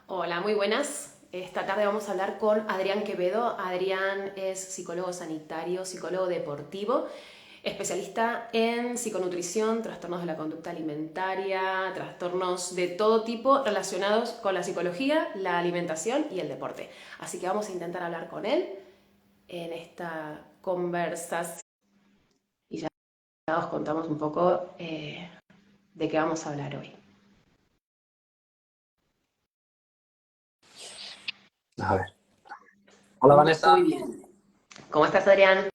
Hola, muy buenas. Esta tarde vamos a hablar con Adrián Quevedo. Adrián es psicólogo sanitario, psicólogo deportivo, especialista en psiconutrición, trastornos de la conducta alimentaria, trastornos de todo tipo relacionados con la psicología, la alimentación y el deporte. Así que vamos a intentar hablar con él en esta conversación y ya os contamos un poco de qué vamos a hablar hoy. A ver. Hola Muy Vanessa. bien. ¿Cómo estás, Adrián?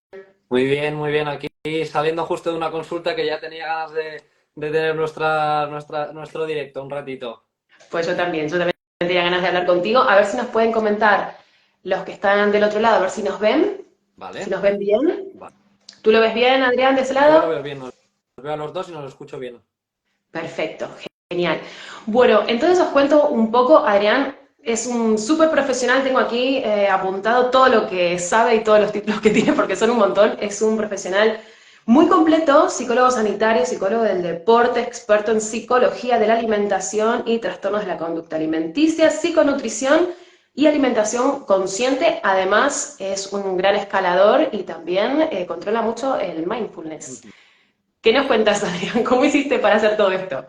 Muy bien, muy bien. Aquí saliendo justo de una consulta que ya tenía ganas de tener nuestro directo un ratito. Pues yo también tenía ganas de hablar contigo, a ver si nos pueden comentar los que están del otro lado, a ver si Vale. nos ven bien. Vale. ¿Tú lo ves bien, Adrián, de ese Yo lo lado? veo bien, nos veo a los dos y nos escucho bien. Perfecto, genial. Bueno, entonces os cuento un poco, Adrián es un súper profesional, tengo aquí apuntado todo lo que sabe y todos los títulos que tiene, porque son un montón, es un profesional muy completo, psicólogo sanitario, psicólogo del deporte, experto en psicología de la alimentación y trastornos de la conducta alimenticia, psiconutrición y alimentación consciente. Además, es un gran escalador y también controla mucho el mindfulness. ¿Qué nos cuentas, Adrián? ¿Cómo hiciste para hacer todo esto?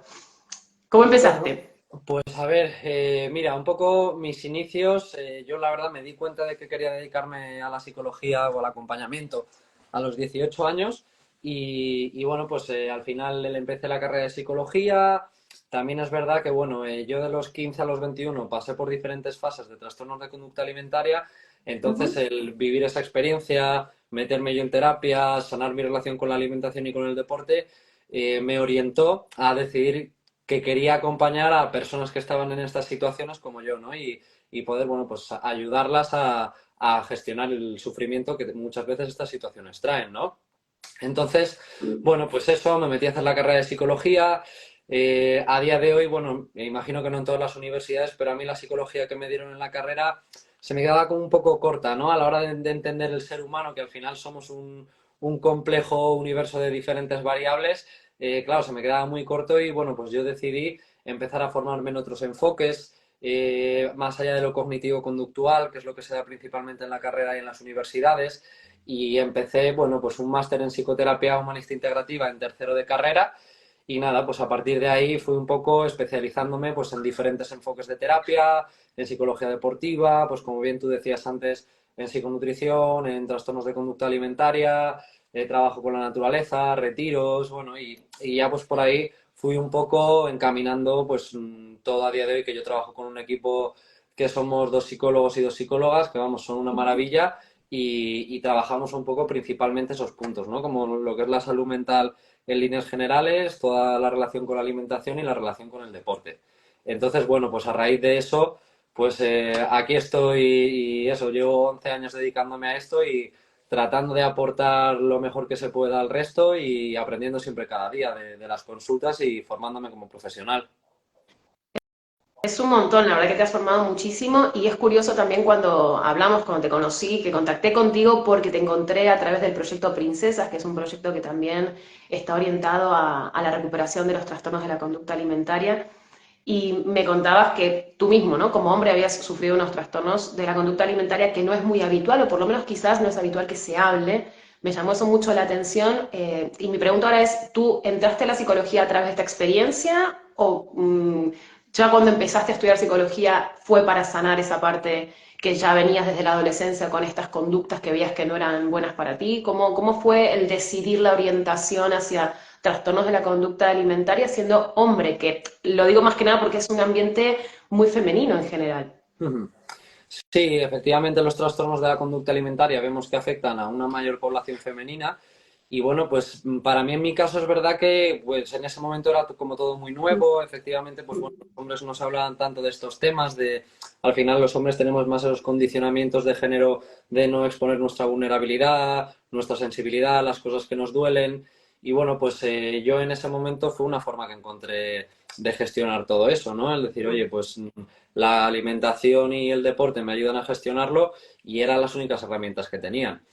¿Cómo Bueno, empezaste? pues a ver, mira, un poco mis inicios, yo la verdad me di cuenta de que quería dedicarme a la psicología o al acompañamiento a los 18 años y bueno, pues al final le empecé la carrera de psicología. También es verdad que bueno, yo de los 15 a los 21 pasé por diferentes fases de trastornos de conducta alimentaria, entonces Ujú. el vivir esa experiencia, meterme yo en terapia, sanar mi relación con la alimentación y con el deporte, me orientó a decidir que quería acompañar a personas que estaban en estas situaciones como yo, ¿no? Y poder, bueno, pues ayudarlas a gestionar el sufrimiento que muchas veces estas situaciones traen, ¿no? Entonces, bueno, pues eso, me metí a hacer la carrera de psicología. A día de hoy, bueno, me imagino que no en todas las universidades, pero a mí la psicología que me dieron en la carrera se me quedaba como un poco corta, ¿no? A la hora de entender el ser humano, que al final somos un complejo universo de diferentes variables, claro, se me quedaba muy corto y bueno, pues yo decidí empezar a formarme en otros enfoques, más allá de lo cognitivo-conductual, que es lo que se da principalmente en la carrera y en las universidades, y empecé, bueno, pues un máster en psicoterapia humanista integrativa en tercero de carrera y nada, pues a partir de ahí fui un poco especializándome pues en diferentes enfoques de terapia, en psicología deportiva, pues como bien tú decías antes, en psiconutrición, en trastornos de conducta alimentaria, trabajo con la naturaleza, retiros, bueno, y ya pues por ahí fui un poco encaminando pues todo a día de hoy que yo trabajo con un equipo que somos dos psicólogos y dos psicólogas, que vamos, son una maravilla y trabajamos un poco principalmente esos puntos, ¿no? Como lo que es la salud mental en líneas generales, toda la relación con la alimentación y la relación con el deporte. Entonces, bueno, pues a raíz de eso, pues aquí estoy y eso, llevo 11 años dedicándome a esto y tratando de aportar lo mejor que se pueda al resto y aprendiendo siempre cada día de las consultas y formándome como profesional. Es un montón, la verdad que te has formado muchísimo y es curioso también cuando hablamos, cuando te conocí, que contacté contigo porque te encontré a través del proyecto Princesas, que es un proyecto que también está orientado a la recuperación de los trastornos de la conducta alimentaria. Y me contabas que tú mismo, ¿no? Como hombre habías sufrido unos trastornos de la conducta alimentaria que no es muy habitual, o por lo menos quizás no es habitual que se hable. Me llamó eso mucho la atención. Y mi pregunta ahora es, ¿tú entraste a la psicología a través de esta experiencia o ya cuando empezaste a estudiar psicología fue para sanar esa parte que ya venías desde la adolescencia con estas conductas que veías que no eran buenas para ti? ¿Cómo fue el decidir la orientación hacia trastornos de la conducta alimentaria siendo hombre? Que lo digo más que nada porque es un ambiente muy femenino en general. Sí, efectivamente los trastornos de la conducta alimentaria vemos que afectan a una mayor población femenina y bueno, pues para mí en mi caso es verdad que pues en ese momento era como todo muy nuevo, efectivamente pues bueno, los hombres no se hablaban tanto de estos temas, de al final los hombres tenemos más esos condicionamientos de género de no exponer nuestra vulnerabilidad, nuestra sensibilidad, las cosas que nos duelen y bueno, pues yo en ese momento fue una forma que encontré de gestionar todo eso, ¿no? El decir, oye, pues la alimentación y el deporte me ayudan a gestionarlo y eran las únicas herramientas que tenían.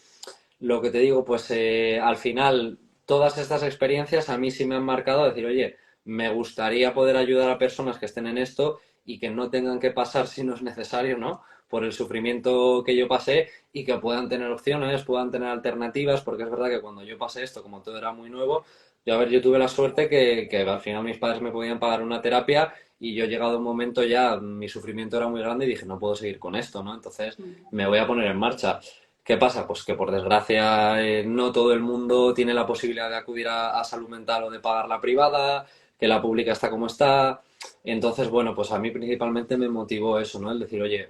Lo que te digo, pues al final todas estas experiencias a mí sí me han marcado a decir, oye, me gustaría poder ayudar a personas que estén en esto y que no tengan que pasar, si no es necesario, ¿no?, por el sufrimiento que yo pasé y que puedan tener opciones, puedan tener alternativas, porque es verdad que cuando yo pasé esto, como todo era muy nuevo, yo, a ver, yo tuve la suerte que al final mis padres me podían pagar una terapia y yo llegado a un momento ya, mi sufrimiento era muy grande y dije, no puedo seguir con esto, ¿no? Entonces me voy a poner en marcha. ¿Qué pasa? Pues que por desgracia no todo el mundo tiene la posibilidad de acudir a salud mental o de pagar la privada, que la pública está como está. Entonces, bueno, pues a mí principalmente me motivó eso, ¿no? El decir, oye,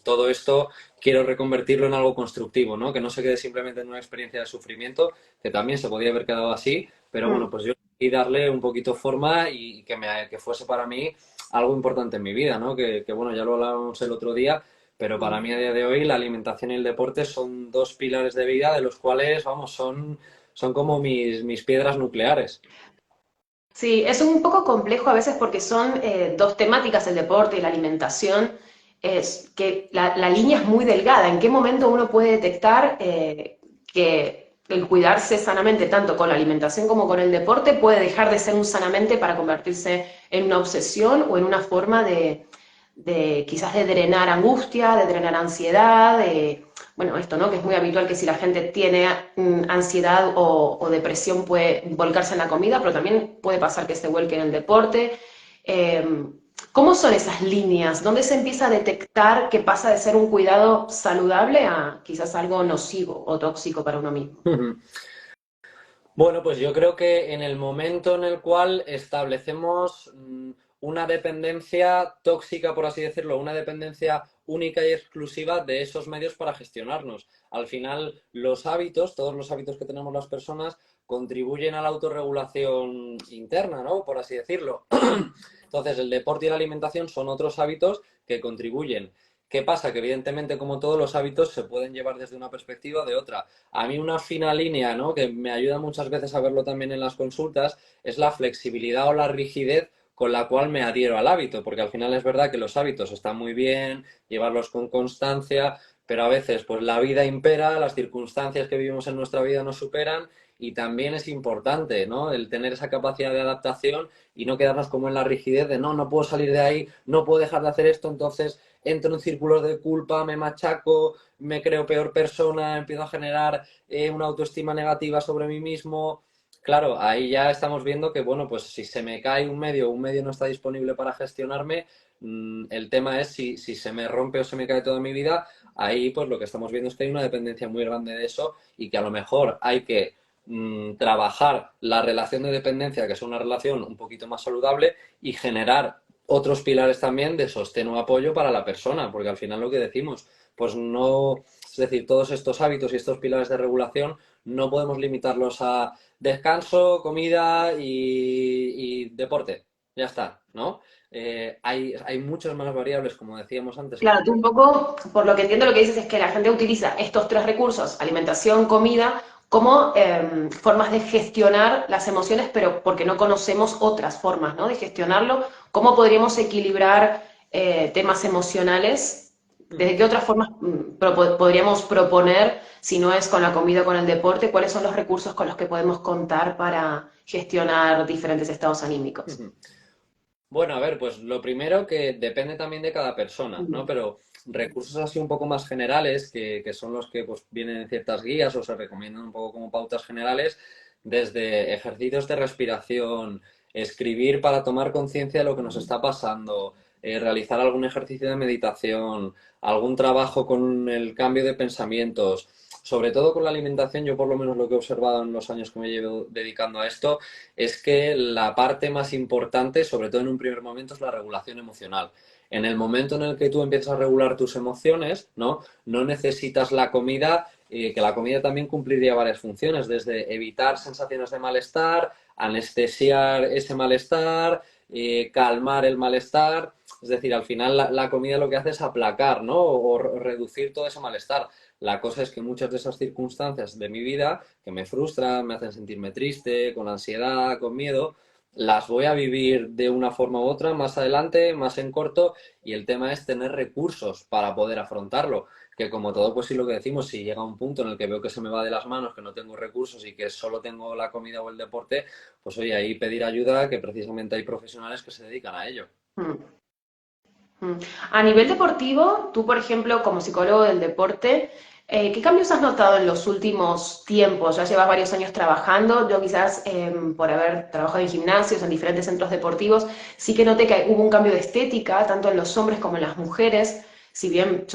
todo esto quiero reconvertirlo en algo constructivo, ¿no? Que no se quede simplemente en una experiencia de sufrimiento, que también se podía haber quedado así, pero bueno, pues yo y darle un poquito forma y que fuese para mí algo importante en mi vida, ¿no? Bueno, ya lo hablábamos el otro día, pero para mí a día de hoy la alimentación y el deporte son dos pilares de vida de los cuales, vamos, son como mis piedras nucleares. Sí, es un poco complejo a veces porque son dos temáticas, el deporte y la alimentación, es que la línea es muy delgada. ¿En qué momento uno puede detectar que el cuidarse sanamente, tanto con la alimentación como con el deporte, puede dejar de ser un sanamente para convertirse en una obsesión o en una forma de quizás de drenar angustia, de drenar ansiedad, de bueno, esto, ¿no? Que es muy habitual que si la gente tiene ansiedad o depresión puede volcarse en la comida, pero también puede pasar que se vuelque en el deporte. ¿Cómo son esas líneas? ¿Dónde se empieza a detectar que pasa de ser un cuidado saludable a quizás algo nocivo o tóxico para uno mismo? Bueno, pues yo creo que en el momento en el cual establecemos una dependencia tóxica, por así decirlo, una dependencia única y exclusiva de esos medios para gestionarnos. Al final, los hábitos, todos los hábitos que tenemos las personas, contribuyen a la autorregulación interna, ¿no? Por así decirlo. Entonces, el deporte y la alimentación son otros hábitos que contribuyen. ¿Qué pasa? Que evidentemente, como todos los hábitos, se pueden llevar desde una perspectiva o de otra. A mí una fina línea, ¿no?, que me ayuda muchas veces a verlo también en las consultas, es la flexibilidad o la rigidez con la cual me adhiero al hábito, porque al final es verdad que los hábitos están muy bien, llevarlos con constancia, pero a veces pues la vida impera, las circunstancias que vivimos en nuestra vida nos superan y también es importante, ¿no?, el tener esa capacidad de adaptación y no quedarnos como en la rigidez de no, no puedo salir de ahí, no puedo dejar de hacer esto, entonces entro en círculos de culpa, me machaco, me creo peor persona, empiezo a generar una autoestima negativa sobre mí mismo. Claro, ahí ya estamos viendo que, bueno, pues si se me cae un medio no está disponible para gestionarme, el tema es si se me rompe o se me cae toda mi vida, ahí pues lo que estamos viendo es que hay una dependencia muy grande de eso y que a lo mejor hay que trabajar la relación de dependencia, que es una relación un poquito más saludable, y generar otros pilares también de sostén o apoyo para la persona, porque al final lo que decimos, pues no, es decir, todos estos hábitos y estos pilares de regulación no podemos limitarlos a descanso, comida y deporte. Ya está, ¿no? Hay muchas más variables, como decíamos antes, que Claro, tú un poco, por lo que entiendo, lo que dices es que la gente utiliza estos tres recursos, alimentación, comida, como formas de gestionar las emociones, pero porque no conocemos otras formas, ¿no?, de gestionarlo. ¿Cómo podríamos equilibrar temas emocionales? ¿Desde qué otras formas podríamos proponer, si no es con la comida o con el deporte, cuáles son los recursos con los que podemos contar para gestionar diferentes estados anímicos? Bueno, a ver, pues lo primero que depende también de cada persona, ¿no? Ujú. Pero recursos así un poco más generales, que son los que pues vienen en ciertas guías o se recomiendan un poco como pautas generales, desde ejercicios de respiración, escribir para tomar conciencia de lo que nos está pasando, realizar algún ejercicio de meditación, algún trabajo con el cambio de pensamientos, sobre todo con la alimentación, yo por lo menos lo que he observado en los años que me llevo dedicando a esto, es que la parte más importante, sobre todo en un primer momento, es la regulación emocional. En el momento en el que tú empiezas a regular tus emociones, ¿no? No necesitas la comida, que la comida también cumpliría varias funciones, desde evitar sensaciones de malestar, anestesiar ese malestar, calmar el malestar. Es decir, al final la comida lo que hace es aplacar, ¿no? O reducir todo ese malestar. La cosa es que muchas de esas circunstancias de mi vida que me frustran, me hacen sentirme triste, con ansiedad, con miedo, las voy a vivir de una forma u otra más adelante, más en corto, y el tema es tener recursos para poder afrontarlo. Que como todo, pues sí lo que decimos, si llega un punto en el que veo que se me va de las manos, que no tengo recursos y que solo tengo la comida o el deporte, pues oye, ahí pedir ayuda, que precisamente hay profesionales que se dedican a ello. Mm, mm. A nivel deportivo, tú, por ejemplo, como psicólogo del deporte, ¿qué cambios has notado en los últimos tiempos? Ya llevas varios años trabajando. Yo quizás por haber trabajado en gimnasios, en diferentes centros deportivos, sí que noté que hubo un cambio de estética, tanto en los hombres como en las mujeres. Si bien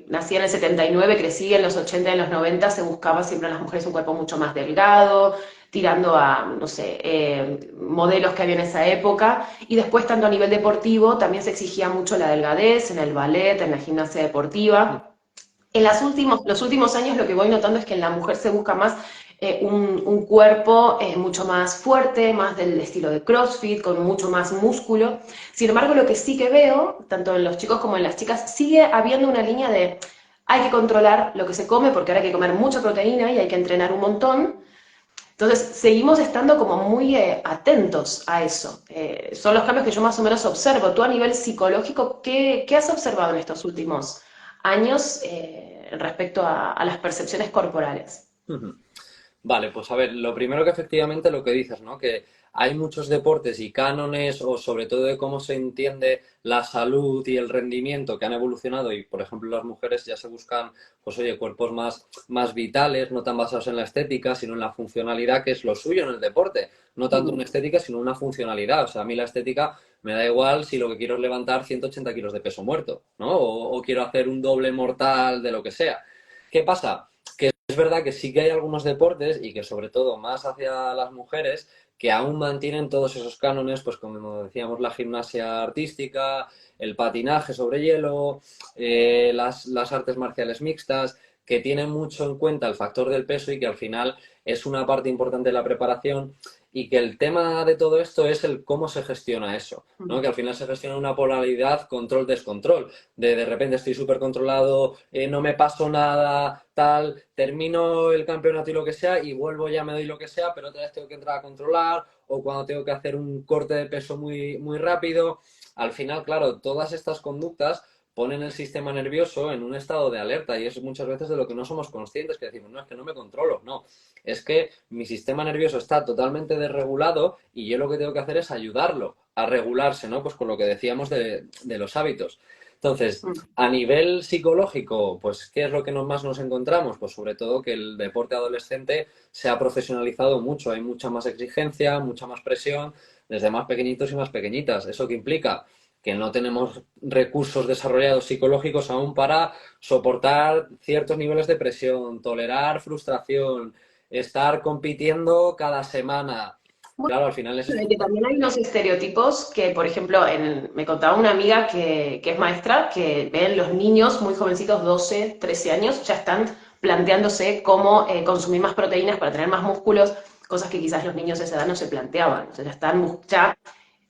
nací en el 79, crecí en los 80 y en los 90, se buscaba siempre en las mujeres un cuerpo mucho más delgado, tirando a, no sé, modelos que había en esa época. Y después, tanto a nivel deportivo, también se exigía mucho la delgadez en el ballet, en la gimnasia deportiva. En los últimos años lo que voy notando es que en la mujer se busca más un cuerpo mucho más fuerte, más del estilo de CrossFit, con mucho más músculo. Sin embargo, lo que sí que veo, tanto en los chicos como en las chicas, sigue habiendo una línea de hay que controlar lo que se come porque ahora hay que comer mucha proteína y hay que entrenar un montón. Entonces, seguimos estando como muy atentos a eso. Son los cambios que yo más o menos observo. Tú a nivel psicológico, ¿qué has observado en estos últimos años respecto a las percepciones corporales? Ujú. Vale, pues a ver, lo primero que efectivamente lo que dices, ¿no? Que hay muchos deportes y cánones, o sobre todo de cómo se entiende la salud y el rendimiento que han evolucionado y, por ejemplo, las mujeres ya se buscan, pues oye, cuerpos más vitales, no tan basados en la estética, sino en la funcionalidad, que es lo suyo en el deporte. No tanto una estética, sino una funcionalidad. O sea, a mí la estética me da igual si lo que quiero es levantar 180 kilos de peso muerto, ¿no? O quiero hacer un doble mortal de lo que sea. ¿Qué pasa? Es verdad que sí que hay algunos deportes y que sobre todo más hacia las mujeres que aún mantienen todos esos cánones, pues como decíamos, la gimnasia artística, el patinaje sobre hielo, las artes marciales mixtas, que tienen mucho en cuenta el factor del peso y que al final es una parte importante de la preparación y que el tema de todo esto es el cómo se gestiona eso, ¿no? Que al final se gestiona una polaridad control-descontrol, de repente estoy súper controlado, no me paso nada, tal, termino el campeonato y lo que sea y vuelvo, ya me doy lo que sea, pero otra vez tengo que entrar a controlar o cuando tengo que hacer un corte de peso muy rápido. Al final, claro, todas estas conductas ponen el sistema nervioso en un estado de alerta y es muchas veces de lo que no somos conscientes, que decimos, no, es que no me controlo, no, es que mi sistema nervioso está totalmente desregulado y yo lo que tengo que hacer es ayudarlo a regularse, ¿no? Pues con lo que decíamos de los hábitos. Entonces, a nivel psicológico, pues, ¿qué es lo que más nos encontramos? Pues sobre todo que el deporte adolescente se ha profesionalizado mucho, hay mucha más exigencia, mucha más presión, desde más pequeñitos y más pequeñitas. ¿Eso qué implica? Que no tenemos recursos desarrollados psicológicos aún para soportar ciertos niveles de presión, tolerar frustración, estar compitiendo cada semana. Claro, al final es De esto. que también hay unos estereotipos que, por ejemplo, me contaba una amiga que es maestra, que ven los niños muy jovencitos, 12, 13 años, ya están planteándose cómo consumir más proteínas para tener más músculos, cosas que quizás los niños de esa edad no se planteaban. O sea, ya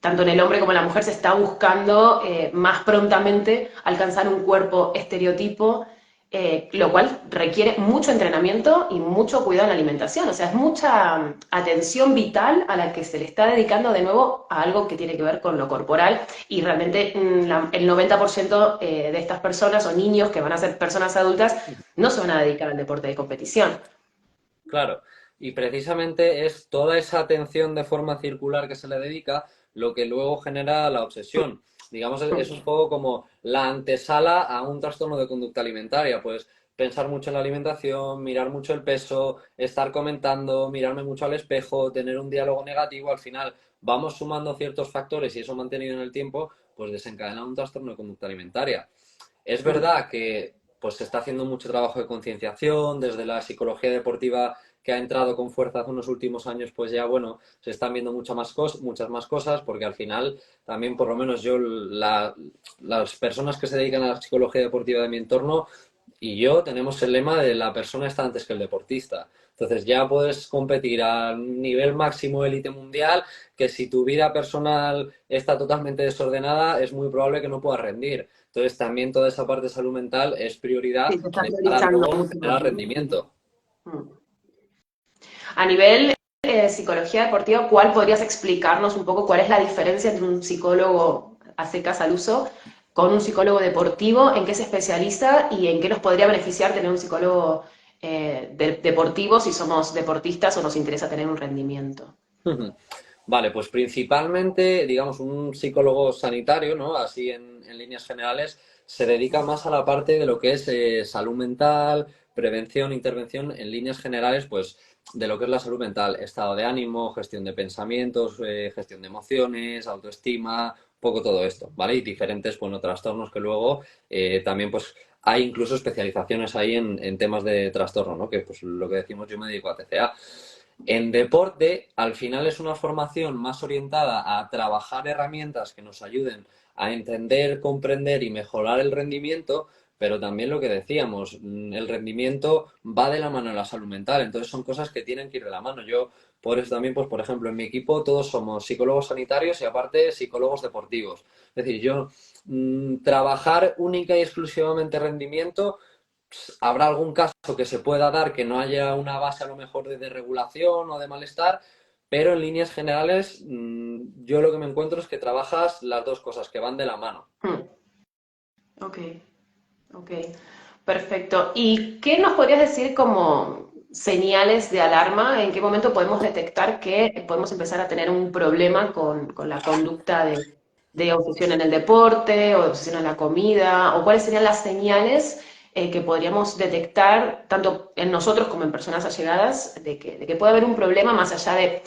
tanto en el hombre como en la mujer se está buscando más prontamente alcanzar un cuerpo estereotipo, lo cual requiere mucho entrenamiento y mucho cuidado en la alimentación. O sea, es mucha atención vital a la que se le está dedicando de nuevo a algo que tiene que ver con lo corporal y realmente el 90% de estas personas o niños que van a ser personas adultas no se van a dedicar al deporte de competición. Claro, y precisamente es toda esa atención de forma circular que se le dedica lo que luego genera la obsesión. Digamos, es un poco como la antesala a un trastorno de conducta alimentaria, pues pensar mucho en la alimentación, mirar mucho el peso, estar comentando, mirarme mucho al espejo, tener un diálogo negativo, al final vamos sumando ciertos factores y eso mantenido en el tiempo, pues desencadena un trastorno de conducta alimentaria. Es verdad que pues se está haciendo mucho trabajo de concienciación desde la psicología deportiva que ha entrado con fuerza hace unos últimos años, pues ya bueno, se están viendo muchas más cosas, porque al final también por lo menos yo, las personas que se dedican a la psicología deportiva de mi entorno y yo tenemos el lema de la persona está antes que el deportista. Entonces ya puedes competir a nivel máximo élite mundial, que si tu vida personal está totalmente desordenada, es muy probable que no puedas rendir. Entonces también toda esa parte de salud mental es prioridad Sí, se está de cara priorizando luego mucho generar más. rendimiento. Mm. A nivel psicología deportiva, ¿cuál podrías explicarnos un poco cuál es la diferencia entre un psicólogo a secas al uso con un psicólogo deportivo? ¿En qué se especializa y en qué nos podría beneficiar tener un psicólogo deportivo si somos deportistas o nos interesa tener un rendimiento? Vale, pues principalmente, digamos, un psicólogo sanitario, ¿no? Así en líneas generales, se dedica más a la parte de lo que es salud mental, prevención, intervención, en líneas generales, pues de lo que es la salud mental, estado de ánimo, gestión de pensamientos, gestión de emociones, autoestima, un poco todo esto, ¿vale? Y diferentes, bueno, trastornos que luego también, pues, hay incluso especializaciones ahí en temas de trastorno, ¿no? Que, pues, lo que decimos, yo me dedico a TCA. En deporte, al final es una formación más orientada a trabajar herramientas que nos ayuden a entender, comprender y mejorar el rendimiento, pero también lo que decíamos, el rendimiento va de la mano de la salud mental, entonces son cosas que tienen que ir de la mano. Yo, por eso también, pues por ejemplo, en mi equipo todos somos psicólogos sanitarios y aparte psicólogos deportivos. Es decir, yo trabajar única y exclusivamente rendimiento habrá algún caso que se pueda dar que no haya una base a lo mejor de regulación o de malestar, pero en líneas generales yo lo que me encuentro es que trabajas las dos cosas que van de la mano. Hmm, ok, ok, perfecto. ¿Y qué nos podrías decir como señales de alarma? ¿En qué momento podemos detectar que podemos empezar a tener un problema con la conducta de obsesión en el deporte o de obsesión en la comida? ¿O cuáles serían las señales que podríamos detectar tanto en nosotros como en personas allegadas de que puede haber un problema más allá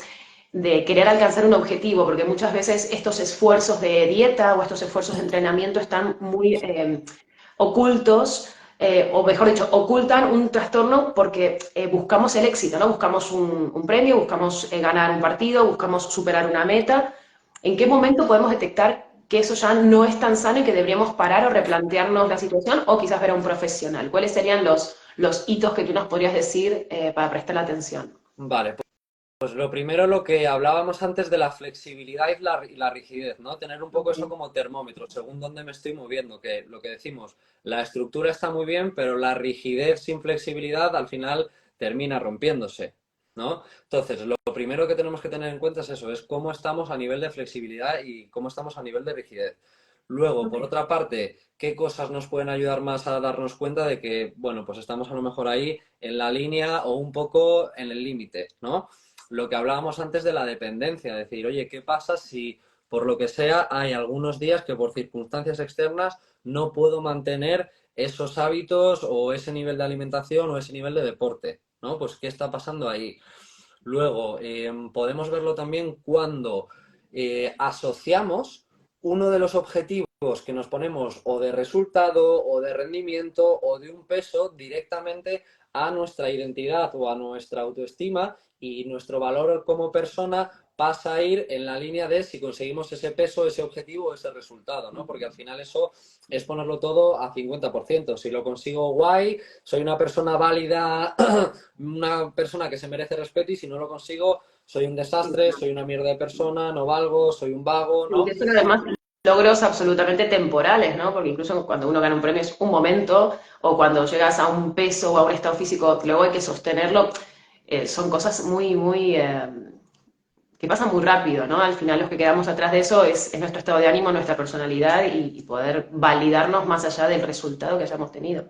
de querer alcanzar un objetivo? Porque muchas veces estos esfuerzos de dieta o estos esfuerzos de entrenamiento están muy ocultos, o mejor dicho, ocultan un trastorno porque buscamos el éxito, ¿no? Buscamos un premio, buscamos ganar un partido, buscamos superar una meta. ¿En qué momento podemos detectar que eso ya no es tan sano y que deberíamos parar o replantearnos la situación o quizás ver a un profesional? ¿Cuáles serían los hitos que tú nos podrías decir para prestar atención? Vale, pues lo primero, lo que hablábamos antes de la flexibilidad y la rigidez, ¿no? Tener un poco eso Okay. como termómetro, según dónde me estoy moviendo, que lo que decimos, la estructura está muy bien, pero la rigidez sin flexibilidad al final termina rompiéndose, ¿no? Entonces, lo primero que tenemos que tener en cuenta es eso, es cómo estamos a nivel de flexibilidad y cómo estamos a nivel de rigidez. Luego, por Okay. otra parte, ¿qué cosas nos pueden ayudar más a darnos cuenta de que, bueno, pues estamos a lo mejor ahí en la línea o un poco en el límite, ¿no? Lo que hablábamos antes de la dependencia, decir, oye, ¿qué pasa si por lo que sea hay algunos días que por circunstancias externas no puedo mantener esos hábitos o ese nivel de alimentación o ese nivel de deporte? ¿No? Pues, ¿qué está pasando ahí? Luego, podemos verlo también cuando asociamos uno de los objetivos que nos ponemos o de resultado o de rendimiento o de un peso directamente a nuestra identidad o a nuestra autoestima y nuestro valor como persona pasa a ir en la línea de si conseguimos ese peso, ese objetivo, ese resultado, ¿no? Porque al final eso es ponerlo todo a 50%. Si lo consigo, guay, soy una persona válida, una persona que se merece respeto, y si no lo consigo, soy un desastre, soy una mierda de persona, no valgo, soy un vago, Y ¿no? que son además logros absolutamente temporales, ¿no? Porque incluso cuando uno gana un premio es un momento, o cuando llegas a un peso o a un estado físico, luego hay que sostenerlo. Son cosas que pasan muy rápido, ¿no? Al final los que quedamos atrás de eso es nuestro estado de ánimo, nuestra personalidad y poder validarnos más allá del resultado que hayamos tenido,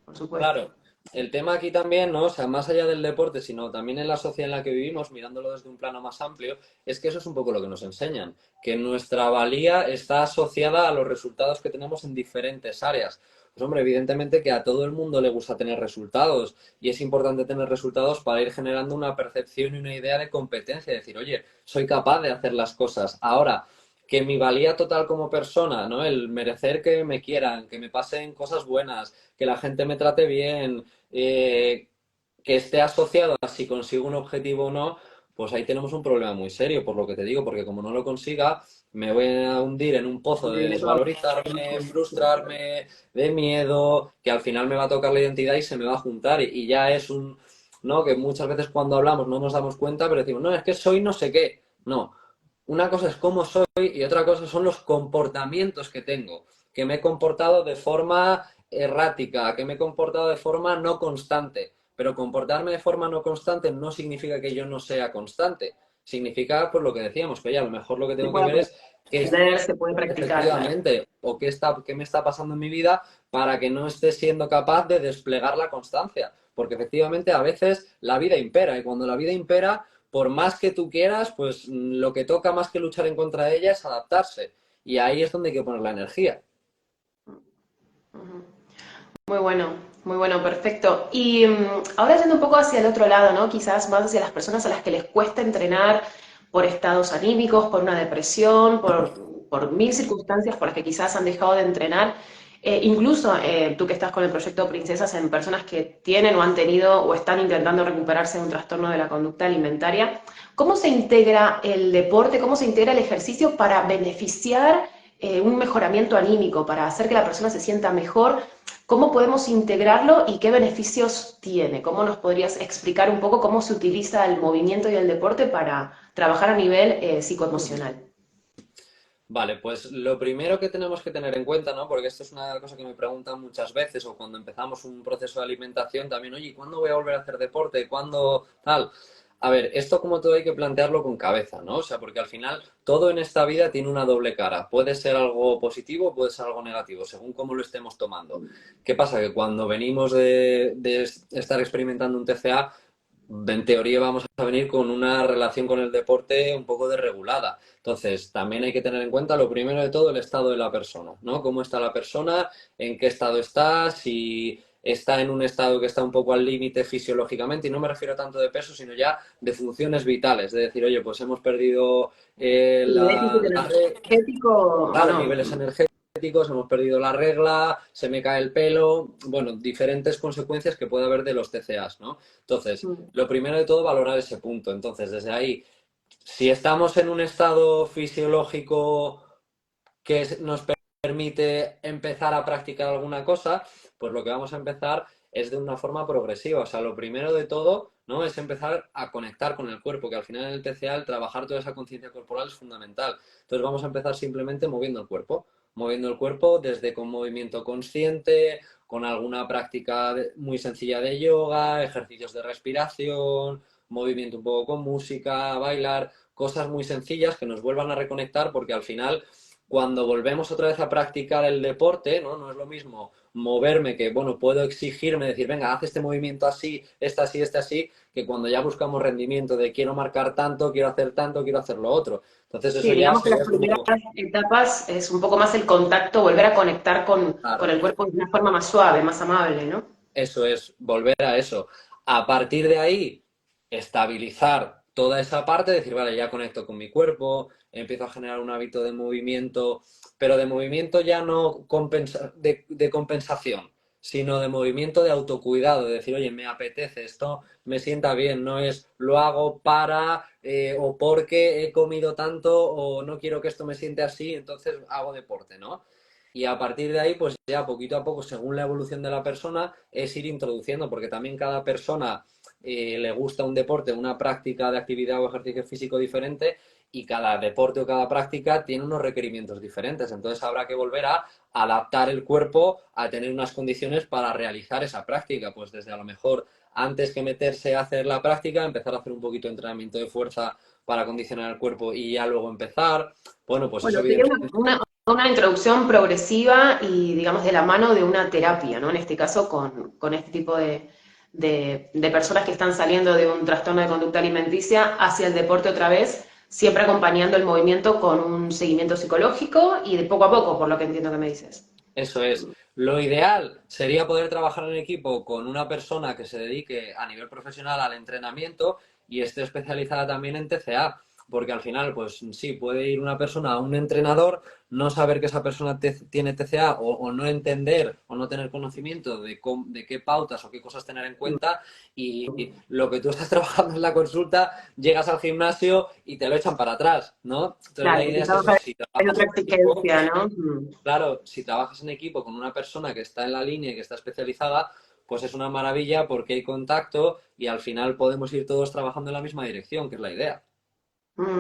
por supuesto. Claro, el tema aquí también, ¿no? O sea, más allá del deporte, sino también en la sociedad en la que vivimos, mirándolo desde un plano más amplio, es que eso es un poco lo que nos enseñan, que nuestra valía está asociada a los resultados que tenemos en diferentes áreas. Pues hombre, evidentemente que a todo el mundo le gusta tener resultados y es importante tener resultados para ir generando una percepción y una idea de competencia, decir, oye, soy capaz de hacer las cosas. Ahora, que mi valía total como persona, ¿no? El merecer que me quieran, que me pasen cosas buenas, que la gente me trate bien, que esté asociado a si consigo un objetivo o no, pues ahí tenemos un problema muy serio, por lo que te digo, porque como no lo consiga, me voy a hundir en un pozo de desvalorizarme, frustrarme, de miedo, que al final me va a tocar la identidad y se me va a juntar y ya es un, ¿no? Que muchas veces cuando hablamos no nos damos cuenta, pero decimos, no, es que soy no sé qué. No, una cosa es cómo soy y otra cosa son los comportamientos que tengo, que me he comportado de forma errática, que me he comportado de forma no constante. Pero comportarme de forma no constante no significa que yo no sea constante. Significa, pues lo que decíamos, que oye, a lo mejor lo que Se tengo que puede ver es que aprender, se puede practicar, claro. efectivamente, o qué me está pasando en mi vida para que no esté siendo capaz de desplegar la constancia. Porque efectivamente a veces la vida impera y cuando la vida impera, por más que tú quieras, pues lo que toca más que luchar en contra de ella es adaptarse. Y ahí es donde hay que poner la energía. Ujú. Muy bueno, perfecto. Y ahora yendo un poco hacia el otro lado, ¿no? Quizás más hacia las personas a las que les cuesta entrenar por estados anímicos, por una depresión, por mil circunstancias por las que quizás han dejado de entrenar. Incluso tú que estás con el proyecto Princesas en personas que tienen o han tenido o están intentando recuperarse de un trastorno de la conducta alimentaria, ¿cómo se integra el deporte, cómo se integra el ejercicio para beneficiar un mejoramiento anímico, para hacer que la persona se sienta mejor? ¿Cómo podemos integrarlo y qué beneficios tiene? ¿Cómo nos podrías explicar un poco cómo se utiliza el movimiento y el deporte para trabajar a nivel psicoemocional? Vale, pues lo primero que tenemos que tener en cuenta, ¿no? Porque esto es una cosa que me preguntan muchas veces o cuando empezamos un proceso de alimentación también, oye, ¿cuándo voy a volver a hacer deporte? ¿Cuándo tal? A ver, esto como todo hay que plantearlo con cabeza, ¿no? O sea, porque al final todo en esta vida tiene una doble cara. Puede ser algo positivo, puede ser algo negativo, según cómo lo estemos tomando. ¿Qué pasa? Que cuando venimos de estar experimentando un TCA, en teoría vamos a venir con una relación con el deporte un poco desregulada. Entonces, también hay que tener en cuenta lo primero de todo el estado de la persona, ¿no? ¿Cómo está la persona? ¿En qué estado está? Si está en un estado que está un poco al límite fisiológicamente, y no me refiero tanto de peso, sino ya de funciones vitales, de decir, oye, pues hemos perdido ¿Y déficit la red, energético o claro, no? niveles energéticos, hemos perdido la regla, se me cae el pelo, bueno, diferentes consecuencias que puede haber de los TCAs, ¿no? Entonces, Mm. lo primero de todo, valorar ese punto. Entonces, desde ahí, si estamos en un estado fisiológico que nos permite empezar a practicar alguna cosa, pues lo que vamos a empezar es de una forma progresiva. O sea, lo primero de todo, ¿no? Es empezar a conectar con el cuerpo, que al final en el TCA, el trabajar toda esa conciencia corporal es fundamental. Entonces vamos a empezar simplemente moviendo el cuerpo desde con movimiento consciente, con alguna práctica muy sencilla de yoga, ejercicios de respiración, movimiento un poco con música, bailar, cosas muy sencillas que nos vuelvan a reconectar porque al final cuando volvemos otra vez a practicar el deporte, ¿no? No es lo mismo moverme, que bueno, puedo exigirme, decir, venga, haz este movimiento así, este así, que cuando ya buscamos rendimiento de quiero marcar tanto, quiero hacer tanto, quiero hacer lo otro. Entonces Sí, eso ya digamos que las sería primeras como, etapas es un poco más el contacto, volver a conectar con claro, el cuerpo de una forma más suave, más amable, ¿no? eso es, volver a eso. A partir de ahí, estabilizar toda esa parte, decir, vale, ya conecto con mi cuerpo, empiezo a generar un hábito de movimiento, pero de movimiento ya no de compensación, sino de movimiento de autocuidado, de decir, oye, me apetece esto, me sienta bien, no es lo hago para o porque he comido tanto o no quiero que esto me siente así, entonces hago deporte, ¿no? Y a partir de ahí, pues ya poquito a poco, según la evolución de la persona, es ir introduciendo, porque también cada persona le gusta un deporte, una práctica de actividad o ejercicio físico diferente, y cada deporte o cada práctica tiene unos requerimientos diferentes. Entonces habrá que volver a adaptar el cuerpo a tener unas condiciones para realizar esa práctica. Pues desde a lo mejor antes que meterse a hacer la práctica, empezar a hacer un poquito de entrenamiento de fuerza para condicionar el cuerpo y ya luego empezar. Bueno, pues eso Bueno, sería evidentemente. una introducción progresiva y, digamos, de la mano de una terapia, ¿no? En este caso, con este tipo de personas que están saliendo de un trastorno de conducta alimenticia hacia el deporte otra vez, siempre acompañando el movimiento con un seguimiento psicológico y de poco a poco, por lo que entiendo que me dices. Eso es. Lo ideal sería poder trabajar en equipo con una persona que se dedique a nivel profesional al entrenamiento y esté especializada también en TCA, porque al final, pues sí, puede ir una persona a un entrenador, no saber que esa persona tiene TCA o no entender o no tener conocimiento de qué pautas o qué cosas tener en cuenta y lo que tú estás trabajando en la consulta, llegas al gimnasio y te lo echan para atrás, ¿no? Entonces la Claro, idea es quizás eso, si hay trabajas otra en equipo. exigencia, ¿no? Mm. Claro, si trabajas en equipo con una persona que está en la línea y que está especializada, pues es una maravilla porque hay contacto y al final podemos ir todos trabajando en la misma dirección, que es la idea.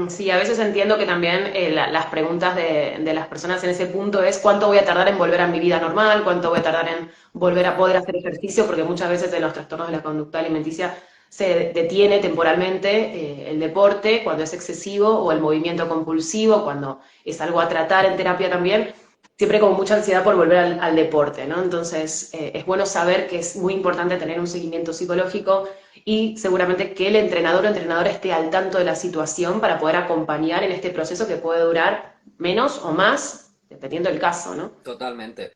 Sí, a veces entiendo que también las preguntas de las personas en ese punto es cuánto voy a tardar en volver a mi vida normal, cuánto voy a tardar en volver a poder hacer ejercicio, porque muchas veces en los trastornos de la conducta alimenticia se detiene temporalmente el deporte cuando es excesivo o el movimiento compulsivo, cuando es algo a tratar en terapia también, siempre con mucha ansiedad por volver al deporte, ¿no? Entonces, es bueno saber que es muy importante tener un seguimiento psicológico y seguramente que el entrenador o entrenadora esté al tanto de la situación para poder acompañar en este proceso que puede durar menos o más, dependiendo del caso, ¿no? Totalmente.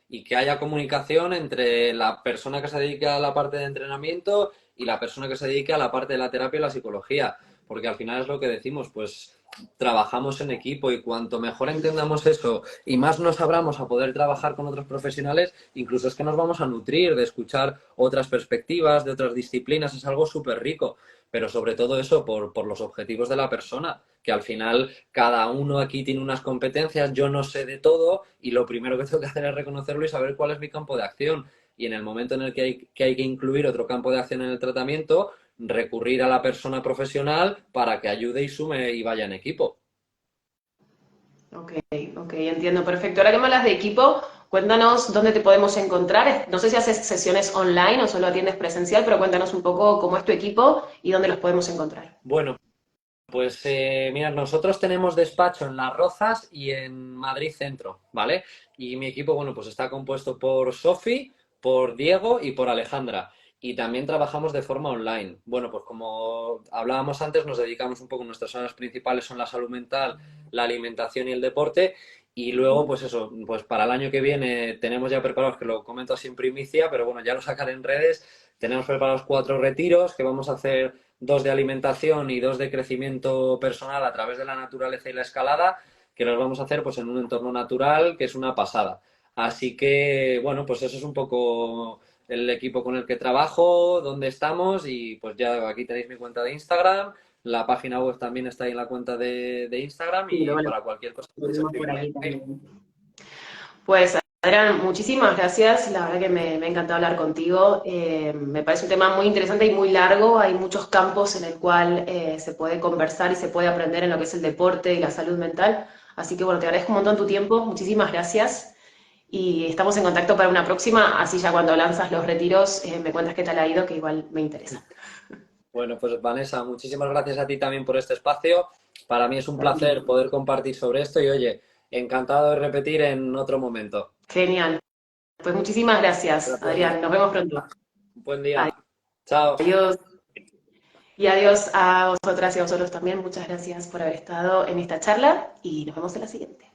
Y que haya comunicación entre la persona que se dedica a la parte de entrenamiento y la persona que se dedica a la parte de la terapia y la psicología, porque al final es lo que decimos, pues trabajamos en equipo y cuanto mejor entendamos eso y más nos abramos a poder trabajar con otros profesionales, incluso es que nos vamos a nutrir de escuchar otras perspectivas, de otras disciplinas, es algo súper rico, pero sobre todo eso por los objetivos de la persona, que al final cada uno aquí tiene unas competencias, yo no sé de todo y lo primero que tengo que hacer es reconocerlo y saber cuál es mi campo de acción. Y en el momento en el que hay que incluir otro campo de acción en el tratamiento, recurrir a la persona profesional para que ayude y sume y vaya en equipo. Ok, ok, entiendo, perfecto. Ahora que me hablas de equipo, cuéntanos dónde te podemos encontrar. No sé si haces sesiones online o solo atiendes presencial, pero cuéntanos un poco cómo es tu equipo y dónde los podemos encontrar. Bueno, pues mira, nosotros tenemos despacho en Las Rozas y en Madrid Centro, ¿vale? Y mi equipo, bueno, pues está compuesto por Sofi, por Diego y por Alejandra. Y también trabajamos de forma online. Bueno, pues como hablábamos antes, nos dedicamos un poco, nuestras áreas principales son la salud mental, la alimentación y el deporte. Y luego, pues eso, pues para el año que viene tenemos ya preparados, que lo comento así en primicia, pero bueno, ya lo sacaré en redes. Tenemos preparados 4 retiros que vamos a hacer, 2 de alimentación y 2 de crecimiento personal a través de la naturaleza y la escalada, que los vamos a hacer pues en un entorno natural, que es una pasada. Así que, bueno, pues eso es un poco el equipo con el que trabajo, dónde estamos y pues ya aquí tenéis mi cuenta de Instagram, la página web también está ahí en la cuenta de Instagram Sí, y lo para cualquier cosa podéis ponemos por escribirme aquí ahí. también. Pues, Adrián, muchísimas gracias. La verdad que me ha encantado hablar contigo. Me parece un tema muy interesante y muy largo. Hay muchos campos en el cual se puede conversar y se puede aprender en lo que es el deporte y la salud mental. Así que bueno, te agradezco un montón tu tiempo. Muchísimas gracias. Y estamos en contacto para una próxima. Así ya cuando lanzas los retiros, me cuentas qué tal ha ido, que igual me interesa. Bueno, pues Vanessa, muchísimas gracias a ti también por este espacio. Para mí es un placer poder compartir sobre esto y oye, encantado de repetir en otro momento. Genial. Pues muchísimas gracias, Gracias, Vanessa. Adrián. Nos vemos pronto. Buen día. Chao. Adiós. Y adiós a vosotras y a vosotros también. Muchas gracias por haber estado en esta charla y nos vemos en la siguiente.